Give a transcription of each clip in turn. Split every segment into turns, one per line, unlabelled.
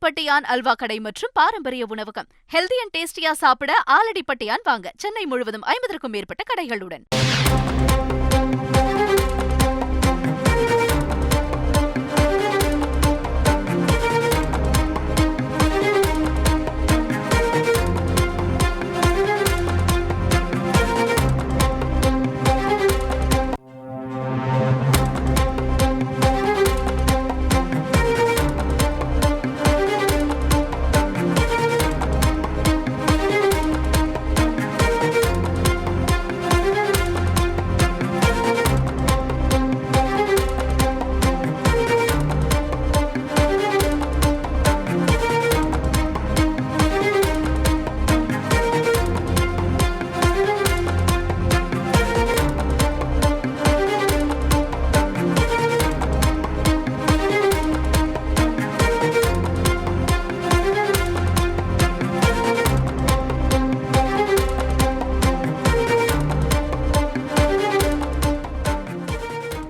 ஆலடிப்பட்டியான் அல்வா கடை மற்றும் பாரம்பரிய உணவகம். ஹெல்தி அண்ட் டேஸ்டியா சாப்பிட ஆலடிப்பட்டியான் வாங்க. சென்னை முழுவதும் 50க்கும் மேற்பட்ட கடைகளுடன்.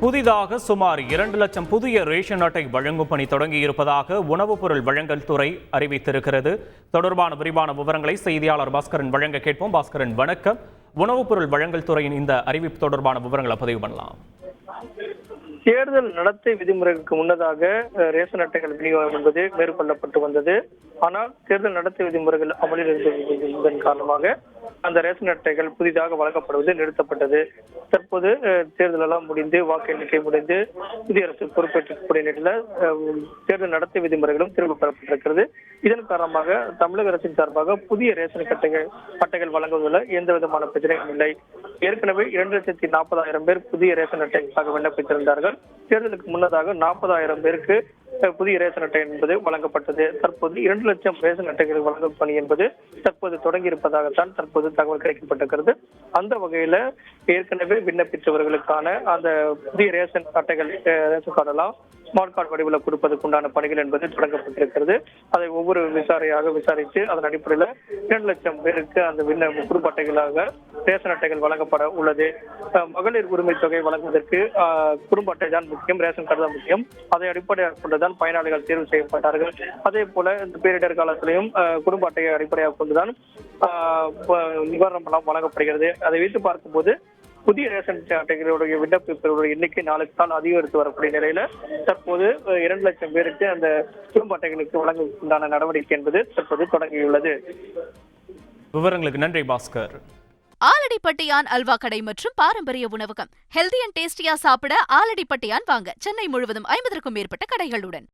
புதிதாக சுமார் 2 லட்சம் புதிய ரேஷன் அட்டை வழங்கும் பணி தொடங்கியிருப்பதாக உணவுப் பொருள் வழங்கல் துறை அறிவித்திருக்கிறது. தொடர்பான விரிவான விவரங்களை செய்தியாளர் பாஸ்கரன் வழங்க கேட்போம். பாஸ்கரன், வணக்கம். உணவுப் பொருள் வழங்கல் துறையின் இந்த அறிவிப்பு தொடர்பான விவரங்களை பதிவு பண்ணலாம்.
தேர்தல் நடத்தை விதிமுறைகளுக்கு முன்னதாக ரேஷன் அட்டைகள் விநியோகம் என்பது மேற்கொள்ளப்பட்டு வந்தது. ஆனால் தேர்தல் நடத்தை விதிமுறைகள் அமலில் இருந்ததன் காரணமாக அந்த ரேஷன் அட்டைகள் புதிதாக வழங்கப்படுவது நிறுத்தப்பட்டது. தற்போது தேர்தல் எல்லாம் முடிந்து வாக்கு எண்ணிக்கை முடிந்து புதிய அரசு பொறுப்பேற்றக்கூடிய நிலையில் தேர்தல் நடத்தை விதிமுறைகளும் திரும்ப பெறப்பட்டிருக்கிறது. இதன் காரணமாக தமிழக அரசின் சார்பாக புதிய ரேஷன் அட்டைகள் வழங்குவதில் எந்த விதமான பிரச்சனையும் இல்லை. ஏற்கனவே 2,40,000 பேர் புதிய ரேஷன் அட்டைக்காக விண்ணப்பித்திருந்தார்கள். தேர்தலுக்கு முன்னதாக 40,000 பேருக்கு புதிய ரேஷன் அட்டை என்பது வழங்கப்பட்டது. தற்போது 2 லட்சம் ரேஷன் அட்டைகள் வழங்கும் பணி என்பது தற்போது தொடங்கி இருப்பதாகத்தான் தற்போது தகவல் கிடைக்கப்பட்டிருக்கிறது. அந்த வகையில ஏற்கனவே விண்ணப்பித்தவர்களுக்கான அந்த புதிய ரேஷன் அட்டைகள் ரேஷன் கார்டெல்லாம் ஸ்மார்ட் கார்டு வடிவில் கொடுப்பதற்குண்டான பணிகள் என்பது தொடங்கப்பட்டிருக்கிறது. அதை ஒவ்வொரு விசாரையாக விசாரித்து அதன் அடிப்படையில் 2 லட்சம் பேருக்கு அந்த குடும்ப அட்டைகளாக ரேஷன் அட்டைகள் வழங்கப்பட உள்ளது. மகளிர் உரிமை தொகை வழங்குவதற்கு குடும்ப அட்டை தான் முக்கியம், ரேஷன் கார்டு தான் முக்கியம். அதை அடிப்படையாக கொண்டுதான் பயனாளிகள் தேர்வு செய்யப்பட்டார்கள். அதே போல இந்த பேரிடர் காலத்திலையும் குடும்ப அட்டையை அடிப்படையாக கொண்டுதான் நிவாரணம் எல்லாம் வழங்கப்படுகிறது. அதை வைத்து பார்க்கும்போது புதிய ரேஷன் அட்டைகளுடைய விண்ணப்பிப்பவர்களுடைய எண்ணிக்கை நாளுக்கு நாள் அதிகரித்து வரக்கூடிய நிலையில தற்போது 2 லட்சம் பேருக்கு அந்த குடும்ப அட்டைகளுக்கு வழங்குவதற்கான நடவடிக்கை என்பது தற்போது தொடங்கியுள்ளது.
விவரங்களுக்கு நன்றி பாஸ்கர்.
ஆலடிப்பட்டியான் அல்வா கடை மற்றும் பாரம்பரிய உணவகம். ஹெல்தி அண்ட் டேஸ்டியா சாப்பிட ஆலடிப்பட்டியான் வாங்க. சென்னை முழுவதும் 50க்கும் மேற்பட்ட கடைகளுடன்.